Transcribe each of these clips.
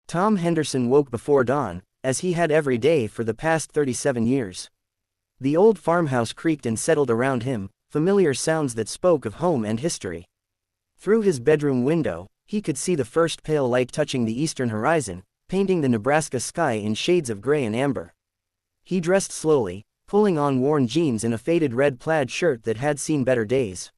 Tom Henderson woke before dawn, as he had every day for the past 37 years. The old farmhouse creaked and settled around him, familiar sounds that spoke of home and history. Through his bedroom window, he could see the first pale light touching the eastern horizon, painting the Nebraska sky in shades of gray and amber. He dressed slowly, pulling on worn jeans and a faded red plaid shirt that had seen better days.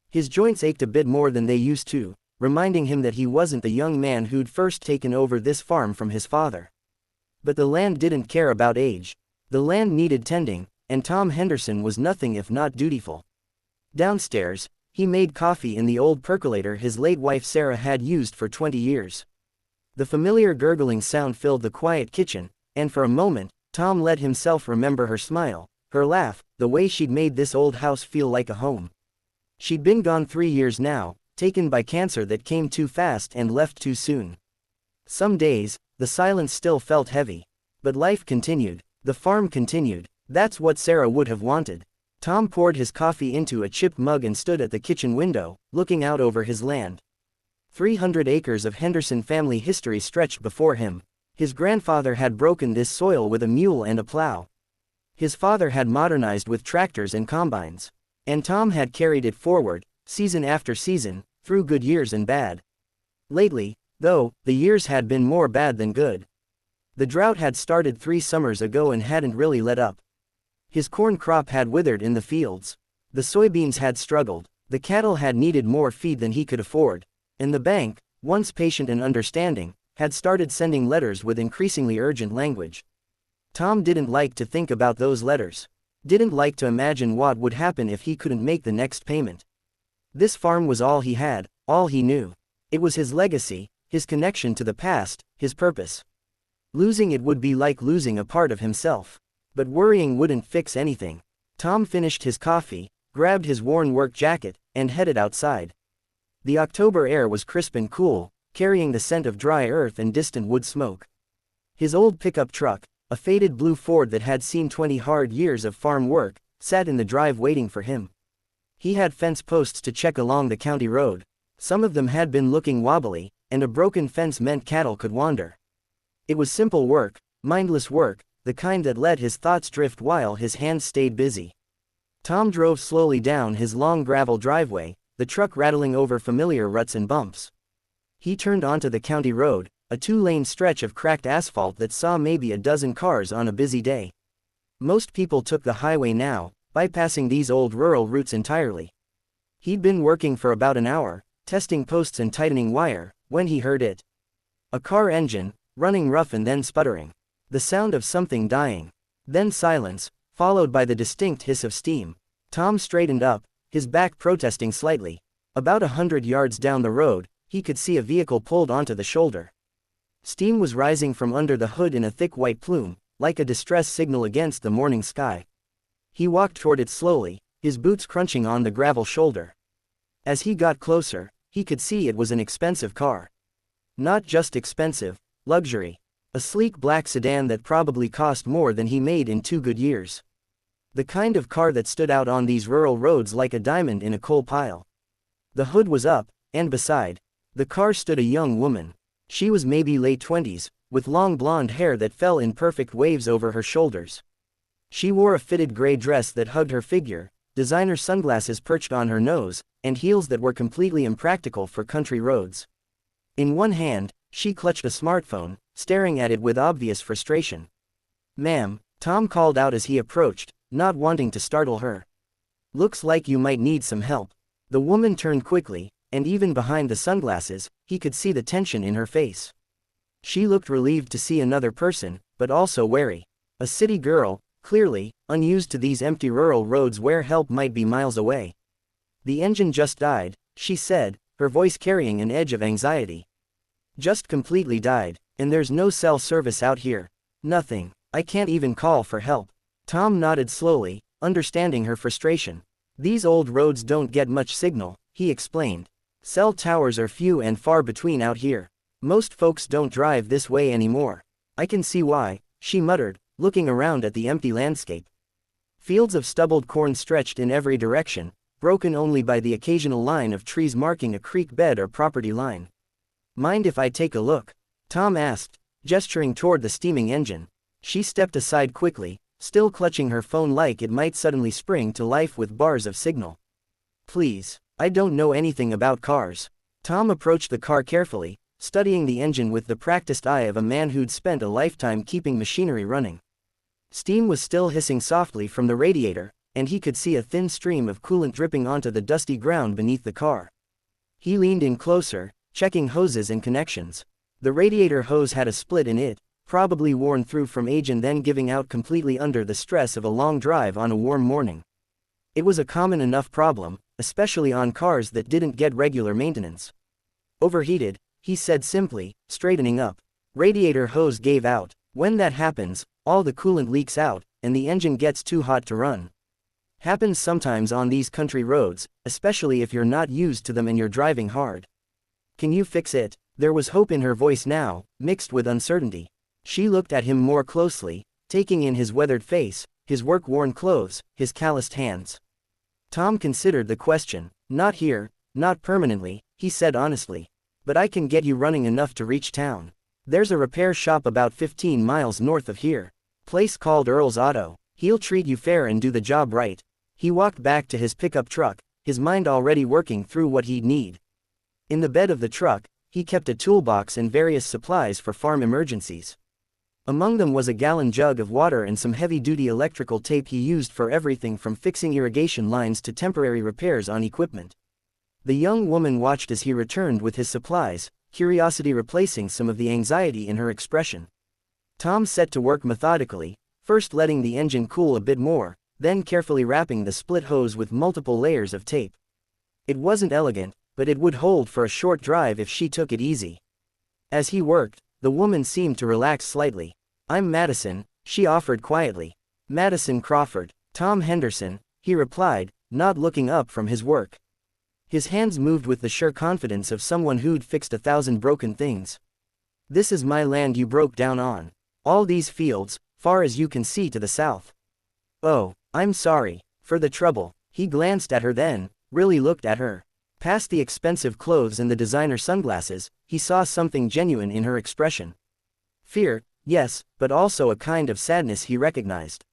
His joints ached a bit more than they used to, reminding him that he wasn't the young man who'd first taken over this farm from his father. But the land didn't care about age. The land needed tending, and Tom Henderson was nothing if not dutiful. Downstairs, he made coffee in the old percolator his late wife Sarah had used for 20 years. The familiar gurgling sound filled the quiet kitchen, and for a moment, Tom let himself remember her smile, her laugh, the way she'd made this old house feel like a home. She'd been gone 3 years now, taken by cancer that came too fast and left too soon. Some days, the silence still felt heavy. But life continued, the farm continued. That's what Sarah would have wanted. Tom poured his coffee into a chipped mug and stood at the kitchen window, looking out over his land. 300 acres of Henderson family history stretched before him. His grandfather had broken this soil with a mule and a plow. His father had modernized with tractors and combines. And Tom had carried it forward, season after season, through good years and bad. Lately, though, the years had been more bad than good. The drought had started 3 summers ago and hadn't really let up. His corn crop had withered in the fields. The soybeans had struggled. The cattle had needed more feed than he could afford. And the bank, once patient and understanding, had started sending letters with increasingly urgent language. Tom didn't like to think about those letters. Didn't like to imagine what would happen if he couldn't make the next payment. This farm was all he had, all he knew. It was his legacy, his connection to the past, his purpose. Losing it would be like losing a part of himself. But worrying wouldn't fix anything. Tom finished his coffee, grabbed his worn work jacket, and headed outside. The October air was crisp and cool, carrying the scent of dry earth and distant wood smoke. His old pickup truck, a faded blue Ford that had seen 20 hard years of farm work, sat in the drive waiting for him. He had fence posts to check along the county road. Some of them had been looking wobbly, and a broken fence meant cattle could wander. It was simple work, mindless work, the kind that let his thoughts drift while his hands stayed busy. Tom drove slowly down his long gravel driveway, the truck rattling over familiar ruts and bumps. He turned onto the county road, a 2-lane stretch of cracked asphalt that saw maybe a dozen cars on a busy day. Most people took the highway now, bypassing these old rural routes entirely. He'd been working for about an hour, testing posts and tightening wire, when he heard it. A car engine, running rough and then sputtering. The sound of something dying. Then silence, followed by the distinct hiss of steam. Tom straightened up, his back protesting slightly. About 100 yards down the road, he could see a vehicle pulled onto the shoulder. Steam was rising from under the hood in a thick white plume, like a distress signal against the morning sky. He walked toward it slowly, his boots crunching on the gravel shoulder. As he got closer, he could see it was an expensive car. Not just expensive, luxury. A sleek black sedan that probably cost more than he made in 2 good years. The kind of car that stood out on these rural roads like a diamond in a coal pile. The hood was up, and beside the car stood a young woman. She was maybe late 20s, with long blonde hair that fell in perfect waves over her shoulders. She wore a fitted gray dress that hugged her figure, designer sunglasses perched on her nose, and heels that were completely impractical for country roads. In one hand, she clutched a smartphone, staring at it with obvious frustration. "Ma'am," Tom called out as he approached, not wanting to startle her. "Looks like you might need some help." The woman turned quickly, and even behind the sunglasses, he could see the tension in her face. She looked relieved to see another person, but also wary. A city girl, clearly, unused to these empty rural roads where help might be miles away. "The engine just died," she said, her voice carrying an edge of anxiety. "Just completely died, and there's no cell service out here. Nothing. I can't even call for help." Tom nodded slowly, understanding her frustration. "These old roads don't get much signal," he explained. "Cell towers are few and far between out here. Most folks don't drive this way anymore." "I can see why," she muttered, looking around at the empty landscape. Fields of stubbled corn stretched in every direction, broken only by the occasional line of trees marking a creek bed or property line. "Mind if I take a look?" Tom asked, gesturing toward the steaming engine. She stepped aside quickly, still clutching her phone like it might suddenly spring to life with bars of signal. Please, I don't know anything about cars. Tom approached the car carefully, studying the engine with the practiced eye of a man who'd spent a lifetime keeping machinery running. Steam was still hissing softly from the radiator, and he could see a thin stream of coolant dripping onto the dusty ground beneath the car. He leaned in closer, checking hoses and connections. The radiator hose had a split in it, probably worn through from age and then giving out completely under the stress of a long drive on a warm morning. It was a common enough problem, especially on cars that didn't get regular maintenance. Overheated, he said simply, straightening up. Radiator hose gave out. When that happens, all the coolant leaks out, and the engine gets too hot to run. Happens sometimes on these country roads, especially if you're not used to them and you're driving hard. Can you fix it? There was hope in her voice now, mixed with uncertainty. She looked at him more closely, taking in his weathered face, his work-worn clothes, his calloused hands. Tom considered the question. Not here, not permanently, he said honestly. But I can get you running enough to reach town. There's a repair shop about 15 miles north of here. Place called Earl's Auto. He'll treat you fair and do the job right. He walked back to his pickup truck, his mind already working through what he'd need. In the bed of the truck, he kept a toolbox and various supplies for farm emergencies. Among them was a gallon jug of water and some heavy-duty electrical tape he used for everything from fixing irrigation lines to temporary repairs on equipment. The young woman watched as he returned with his supplies, curiosity replacing some of the anxiety in her expression. Tom set to work methodically, first letting the engine cool a bit more, then carefully wrapping the split hose with multiple layers of tape. It wasn't elegant, but it would hold for a short drive if she took it easy. As he worked, the woman seemed to relax slightly. I'm Madison, she offered quietly. Madison Crawford. Tom Henderson, he replied, not looking up from his work. His hands moved with the sure confidence of someone who'd fixed 1,000 broken things. This is my land you broke down on. All these fields, far as you can see to the south. Oh, I'm sorry for the trouble. He glanced at her then, really looked at her. Past the expensive clothes and the designer sunglasses, he saw something genuine in her expression. Fear, yes, but also a kind of sadness he recognized.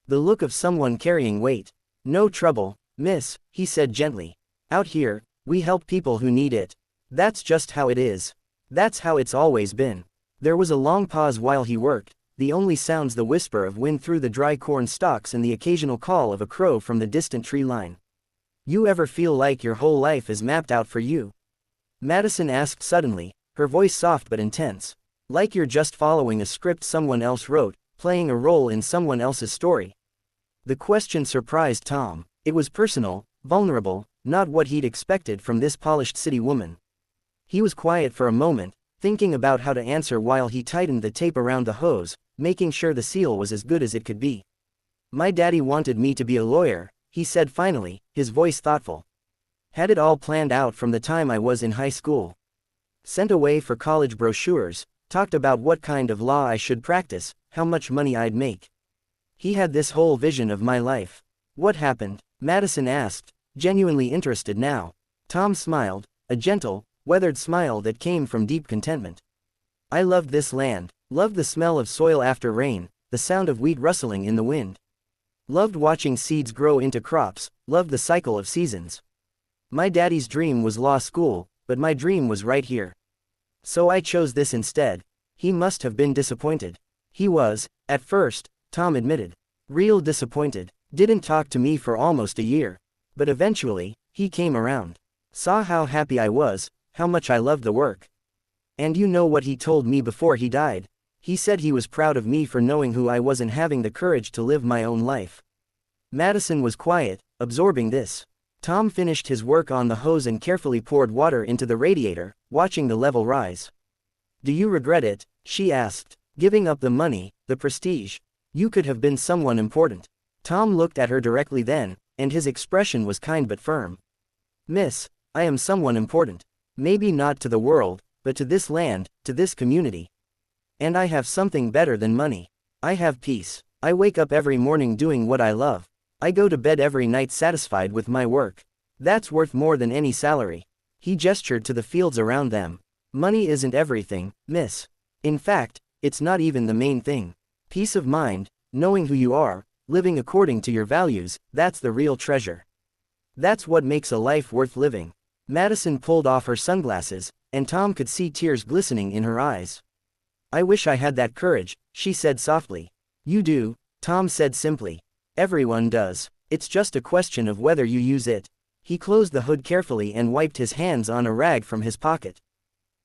The look of someone carrying weight. No trouble, miss, he said gently. Out here, we help people who need it. That's just how it is. That's how it's always been. There was a long pause while he worked, the only sounds the whisper of wind through the dry corn stalks and the occasional call of a crow from the distant tree line. You ever feel like your whole life is mapped out for you? Madison asked suddenly, her voice soft but intense. Like you're just following a script someone else wrote, playing a role in someone else's story. The question surprised Tom. It was personal, vulnerable, not what he'd expected from this polished city woman. He was quiet for a moment, thinking about how to answer while he tightened the tape around the hose, making sure the seal was as good as it could be. My daddy wanted me to be a lawyer, he said finally, his voice thoughtful. Had it all planned out from the time I was in high school. Sent away for college brochures, talked about what kind of law I should practice, how much money I'd make. He had this whole vision of my life. What happened? Madison asked, genuinely interested now. Tom smiled, a gentle, weathered smile that came from deep contentment. I loved this land, loved the smell of soil after rain, the sound of wheat rustling in the wind. Loved watching seeds grow into crops, loved the cycle of seasons. My daddy's dream was law school, but my dream was right here. So I chose this instead. He must have been disappointed. He was, at first, Tom admitted. Real disappointed. Didn't talk to me for almost a year. But eventually, he came around. Saw how happy I was, how much I loved the work. And you know what he told me before he died? He said he was proud of me for knowing who I was and having the courage to live my own life. Madison was quiet, absorbing this. Tom finished his work on the hose and carefully poured water into the radiator, watching the level rise. Do you regret it? She asked. Giving up the money, the prestige. You could have been someone important. Tom looked at her directly then, and his expression was kind but firm. Miss, I am someone important. Maybe not to the world, but to this land, to this community. And I have something better than money. I have peace. I wake up every morning doing what I love. I go to bed every night satisfied with my work. That's worth more than any salary. He gestured to the fields around them. Money isn't everything, miss. In fact, it's not even the main thing. Peace of mind, knowing who you are, living according to your values, that's the real treasure. That's what makes a life worth living. Madison pulled off her sunglasses, and Tom could see tears glistening in her eyes. I wish I had that courage, she said softly. You do, Tom said simply. Everyone does. It's just a question of whether you use it. He closed the hood carefully and wiped his hands on a rag from his pocket.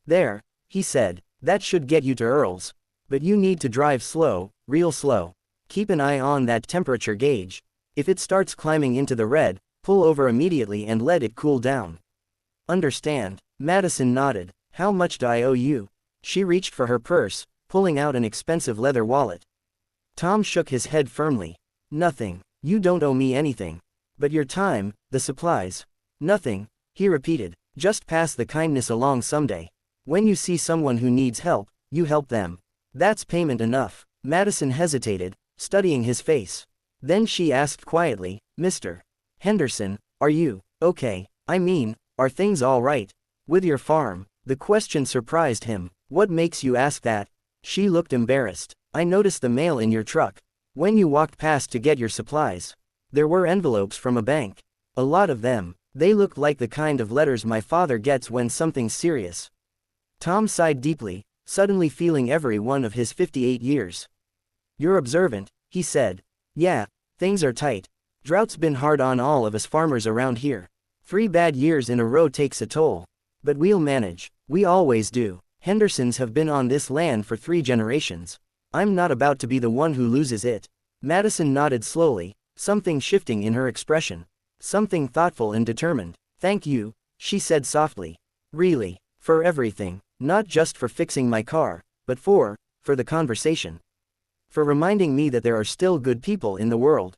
There, he said, that should get you to Earl's. But you need to drive slow, real slow. Keep an eye on that temperature gauge. If it starts climbing into the red, pull over immediately and let it cool down. Understand? Madison nodded. How much do I owe you? She reached for her purse, pulling out an expensive leather wallet. Tom shook his head firmly. Nothing. You don't owe me anything. But your time, the supplies. Nothing, he repeated. Just pass the kindness along someday. When you see someone who needs help, you help them. That's payment enough. Madison hesitated, studying his face. Then she asked quietly, Mr. Henderson, are you okay? I mean, are things all right? With your farm? The question surprised him. What makes you ask that? She looked embarrassed. I noticed the mail in your truck. When you walked past to get your supplies. There were envelopes from a bank. A lot of them. They looked like the kind of letters my father gets when something's serious. Tom sighed deeply, suddenly feeling every one of his 58 years. You're observant, he said. Yeah, things are tight. Drought's been hard on all of us farmers around here. 3 bad years in a row takes a toll. But we'll manage. We always do. Hendersons have been on this land for 3 generations. I'm not about to be the one who loses it. Madison nodded slowly, something shifting in her expression. Something thoughtful and determined. Thank you, she said softly. Really, for everything. Not just for fixing my car, but for the conversation. For reminding me that there are still good people in the world.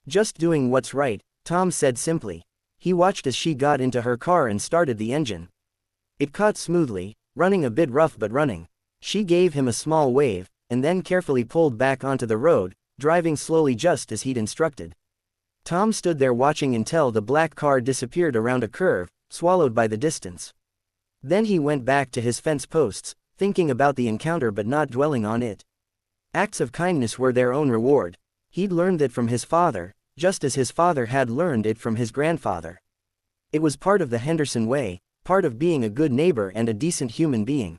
Just doing what's right, Tom said simply. He watched as she got into her car and started the engine. It caught smoothly, running a bit rough but running. She gave him a small wave, and then carefully pulled back onto the road, driving slowly just as he'd instructed. Tom stood there watching until the black car disappeared around a curve, swallowed by the distance. Then he went back to his fence posts, thinking about the encounter but not dwelling on it. Acts of kindness were their own reward. He'd learned it from his father, just as his father had learned it from his grandfather. It was part of the Henderson way, part of being a good neighbor and a decent human being.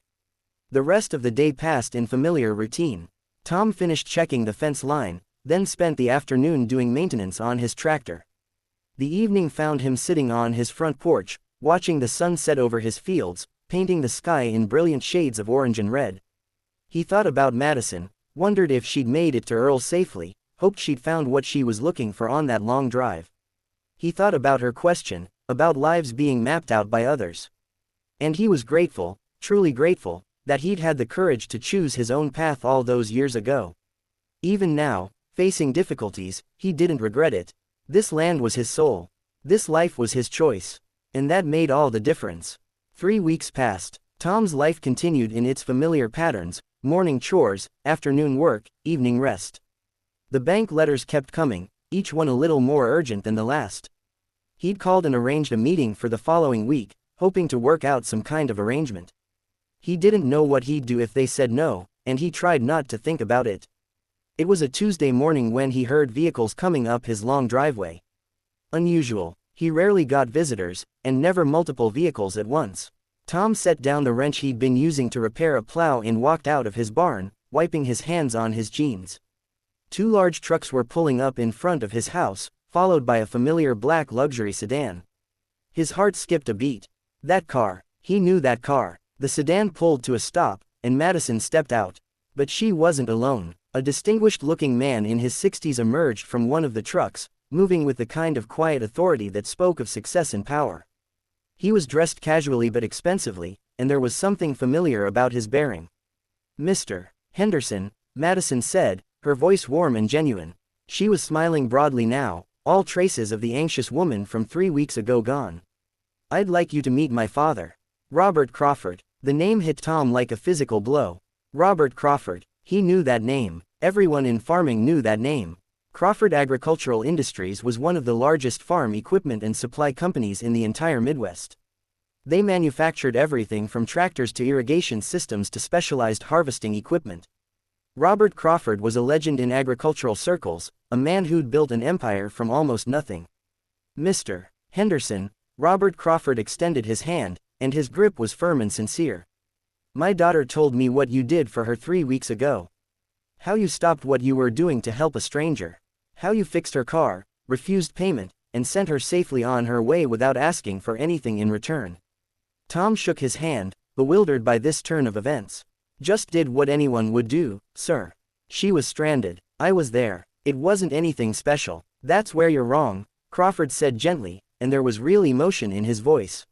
The rest of the day passed in familiar routine. Tom finished checking the fence line, then spent the afternoon doing maintenance on his tractor. The evening found him sitting on his front porch, watching the sun set over his fields, painting the sky in brilliant shades of orange and red. He thought about Madison, wondered if she'd made it to Earl safely, hoped she'd found what she was looking for on that long drive. He thought about her question, about lives being mapped out by others. And he was grateful, truly grateful, that he'd had the courage to choose his own path all those years ago. Even now, facing difficulties, he didn't regret it. This land was his soul. This life was his choice. And that made all the difference. 3 weeks passed. Tom's life continued in its familiar patterns: morning chores, afternoon work, evening rest. The bank letters kept coming, each one a little more urgent than the last. He'd called and arranged a meeting for the following week, hoping to work out some kind of arrangement. He didn't know what he'd do if they said no, and he tried not to think about it. It was a Tuesday morning when he heard vehicles coming up his long driveway. Unusual. He rarely got visitors, and never multiple vehicles at once. Tom set down the wrench he'd been using to repair a plow and walked out of his barn, wiping his hands on his jeans. 2 large trucks were pulling up in front of his house, followed by a familiar black luxury sedan. His heart skipped a beat. That car. He knew that car. The sedan pulled to a stop, and Madison stepped out. But she wasn't alone. A distinguished-looking man in his 60s emerged from one of the trucks, moving with the kind of quiet authority that spoke of success and power. He was dressed casually but expensively, and there was something familiar about his bearing. Mr. Henderson, Madison said, her voice warm and genuine. She was smiling broadly now, all traces of the anxious woman from 3 weeks ago gone. I'd like you to meet my father. Robert Crawford. The name hit Tom like a physical blow. Robert Crawford. He knew that name. Everyone in farming knew that name. Crawford Agricultural Industries was one of the largest farm equipment and supply companies in the entire Midwest. They manufactured everything from tractors to irrigation systems to specialized harvesting equipment. Robert Crawford was a legend in agricultural circles, a man who'd built an empire from almost nothing. Mr. Henderson, Robert Crawford extended his hand, and his grip was firm and sincere. My daughter told me what you did for her 3 weeks ago. How you stopped what you were doing to help a stranger. How you fixed her car, refused payment, and sent her safely on her way without asking for anything in return. Tom shook his hand, bewildered by this turn of events. Just did what anyone would do, sir. She was stranded. I was there. It wasn't anything special. That's where you're wrong, Crawford said gently, and there was real emotion in his voice.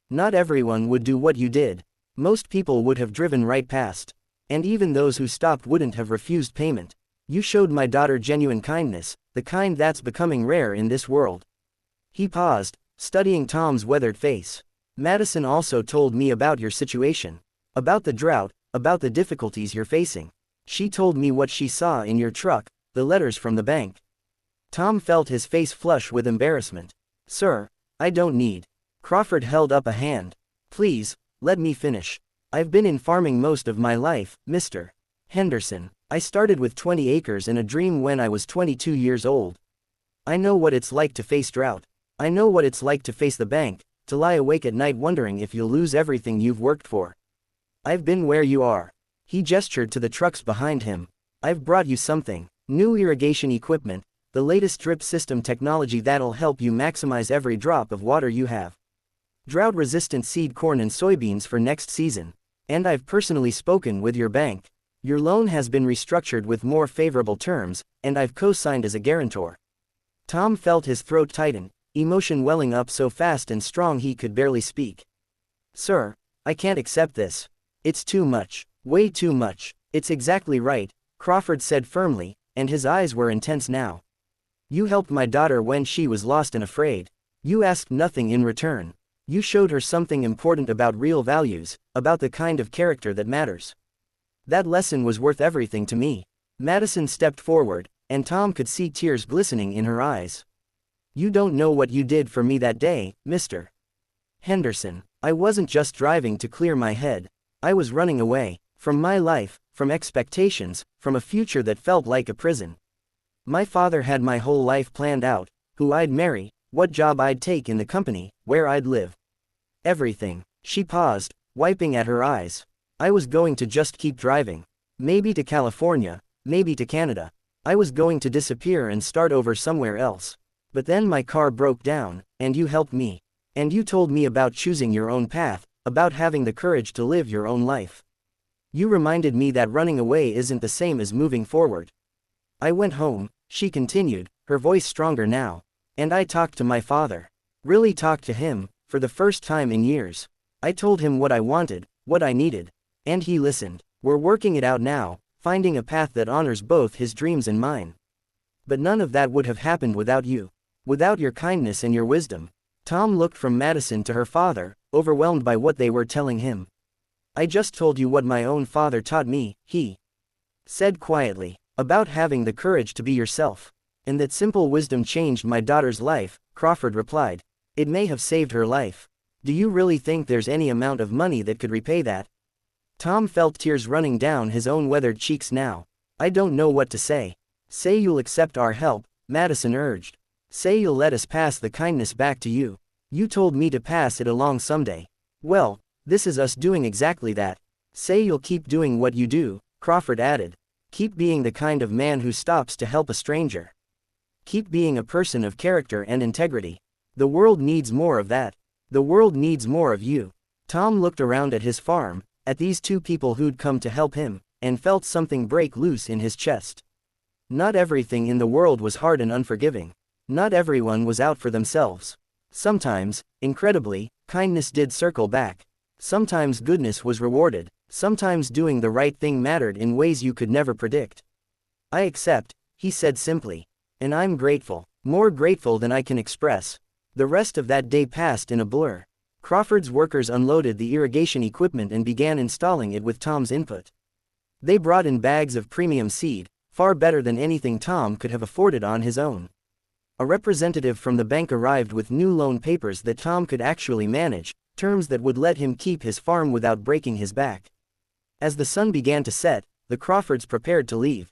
Not everyone would do what you did. Most people would have driven right past. And even those who stopped wouldn't have refused payment. You showed my daughter genuine kindness, the kind that's becoming rare in this world. He paused, studying Tom's weathered face. Madison also told me about your situation. About the drought, about the difficulties you're facing. She told me what she saw in your truck, the letters from the bank. Tom felt his face flush with embarrassment. Sir, I don't need. Crawford held up a hand. Please, let me finish. I've been in farming most of my life, Mr. Henderson. I started with 20 acres and a dream when I was 22 years old. I know what it's like to face drought. I know what it's like to face the bank, to lie awake at night wondering if you'll lose everything you've worked for. I've been where you are. He gestured to the trucks behind him. I've brought you something. New irrigation equipment, the latest drip system technology that'll help you maximize every drop of water you have. Drought-resistant seed corn and soybeans for next season. And I've personally spoken with your bank. Your loan has been restructured with more favorable terms, and I've co-signed as a guarantor. Tom felt his throat tighten, emotion welling up so fast and strong he could barely speak. Sir, I can't accept this. It's too much. Way too much. It's exactly right, Crawford said firmly, and his eyes were intense now. You helped my daughter when she was lost and afraid. You asked nothing in return. You showed her something important about real values, about the kind of character that matters. That lesson was worth everything to me. Madison stepped forward, and Tom could see tears glistening in her eyes. You don't know what you did for me that day, Mr. Henderson. I wasn't just driving to clear my head. I was running away. From my life, from expectations, from a future that felt like a prison. My father had my whole life planned out, who I'd marry, what job I'd take in the company, where I'd live. Everything. She paused, wiping at her eyes. I was going to just keep driving. Maybe to California, maybe to Canada. I was going to disappear and start over somewhere else. But then my car broke down, and you helped me. And you told me about choosing your own path, about having the courage to live your own life. You reminded me that running away isn't the same as moving forward. I went home, she continued, her voice stronger now. And I talked to my father. Really talked to him, for the first time in years. I told him what I wanted, what I needed. And he listened. We're working it out now, finding a path that honors both his dreams and mine. But none of that would have happened without you. Without your kindness and your wisdom. Tom looked from Madison to her father, overwhelmed by what they were telling him. I just told you what my own father taught me, he said quietly, about having the courage to be yourself. And that simple wisdom changed my daughter's life, Crawford replied. It may have saved her life. Do you really think there's any amount of money that could repay that? Tom felt tears running down his own weathered cheeks now. I don't know what to say. Say you'll accept our help, Madison urged. Say you'll let us pass the kindness back to you. You told me to pass it along someday. Well, this is us doing exactly that. Say you'll keep doing what you do, Crawford added. Keep being the kind of man who stops to help a stranger. Keep being a person of character and integrity. The world needs more of that. The world needs more of you. Tom looked around at his farm, at these two people who'd come to help him, and felt something break loose in his chest. Not everything in the world was hard and unforgiving. Not everyone was out for themselves. Sometimes, incredibly, kindness did circle back. Sometimes goodness was rewarded. Sometimes doing the right thing mattered in ways you could never predict. I accept, he said simply. And I'm grateful. More grateful than I can express. The rest of that day passed in a blur. Crawford's workers unloaded the irrigation equipment and began installing it with Tom's input. They brought in bags of premium seed, far better than anything Tom could have afforded on his own. A representative from the bank arrived with new loan papers that Tom could actually manage, terms that would let him keep his farm without breaking his back. As the sun began to set, the Crawfords prepared to leave.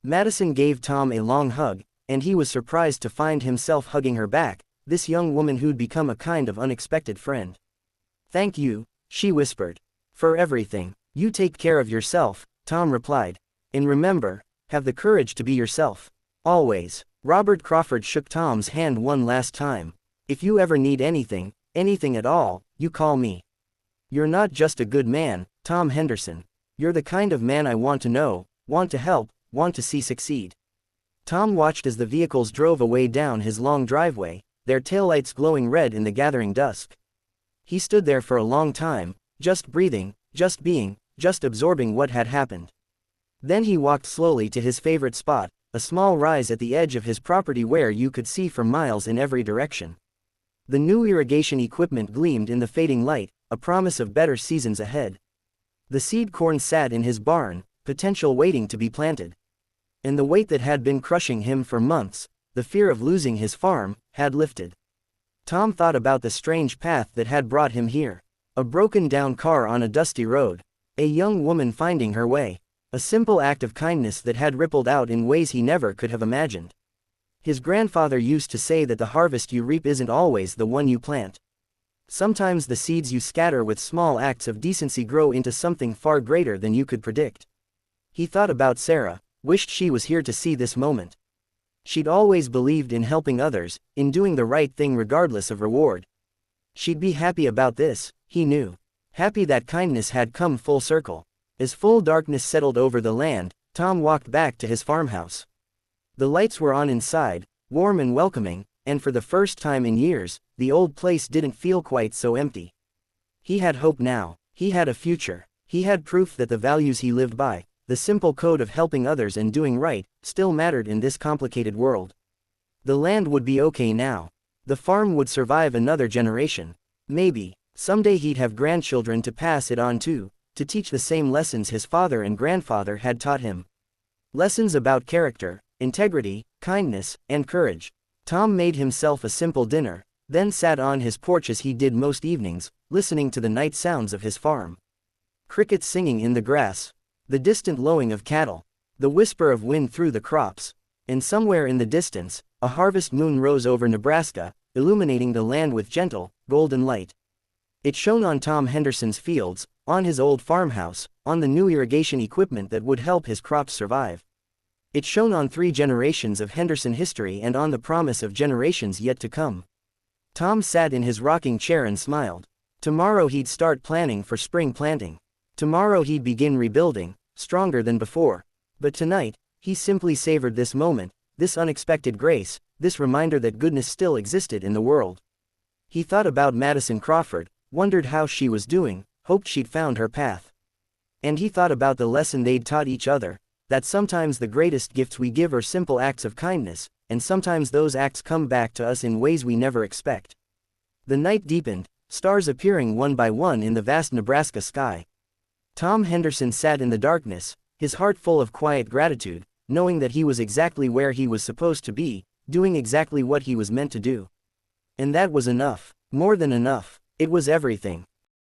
Madison gave Tom a long hug, and he was surprised to find himself hugging her back, this young woman who'd become a kind of unexpected friend. "Thank you," she whispered. "For everything. You take care of yourself," Tom replied. "And remember, have the courage to be yourself. Always." Robert Crawford shook Tom's hand one last time. "If you ever need anything, anything at all, you call me. You're not just a good man, Tom Henderson. You're the kind of man I want to know, want to help, want to see succeed." Tom watched as the vehicles drove away down his long driveway, their taillights glowing red in the gathering dusk. He stood there for a long time, just breathing, just being, just absorbing what had happened. Then he walked slowly to his favorite spot, a small rise at the edge of his property where you could see for miles in every direction. The new irrigation equipment gleamed in the fading light, a promise of better seasons ahead. The seed corn sat in his barn, potential waiting to be planted. And the weight that had been crushing him for months, the fear of losing his farm, had lifted. Tom thought about the strange path that had brought him here. A broken-down car on a dusty road. A young woman finding her way. A simple act of kindness that had rippled out in ways he never could have imagined. His grandfather used to say that the harvest you reap isn't always the one you plant. Sometimes the seeds you scatter with small acts of decency grow into something far greater than you could predict. He thought about Sarah, wished she was here to see this moment. She'd always believed in helping others, in doing the right thing regardless of reward. She'd be happy about this, he knew. Happy that kindness had come full circle. As full darkness settled over the land, Tom walked back to his farmhouse. The lights were on inside, warm and welcoming, and for the first time in years, the old place didn't feel quite so empty. He had hope now. He had a future. He had proof that the values he lived by, the simple code of helping others and doing right, still mattered in this complicated world. The land would be okay now. The farm would survive another generation. Maybe, someday he'd have grandchildren to pass it on to teach the same lessons his father and grandfather had taught him. Lessons about character, integrity, kindness, and courage. Tom made himself a simple dinner, then sat on his porch as he did most evenings, listening to the night sounds of his farm. Crickets singing in the grass. The distant lowing of cattle. The whisper of wind through the crops. And somewhere in the distance, a harvest moon rose over Nebraska, illuminating the land with gentle, golden light. It shone on Tom Henderson's fields, on his old farmhouse, on the new irrigation equipment that would help his crops survive. It shone on 3 generations of Henderson history and on the promise of generations yet to come. Tom sat in his rocking chair and smiled. Tomorrow he'd start planning for spring planting. Tomorrow he'd begin rebuilding, stronger than before. But tonight, he simply savored this moment, this unexpected grace, this reminder that goodness still existed in the world. He thought about Madison Crawford, wondered how she was doing, hoped she'd found her path. And he thought about the lesson they'd taught each other, that sometimes the greatest gifts we give are simple acts of kindness, and sometimes those acts come back to us in ways we never expect. The night deepened, stars appearing one by one in the vast Nebraska sky. Tom Henderson sat in the darkness, his heart full of quiet gratitude, knowing that he was exactly where he was supposed to be, doing exactly what he was meant to do. And that was enough, more than enough. It was everything.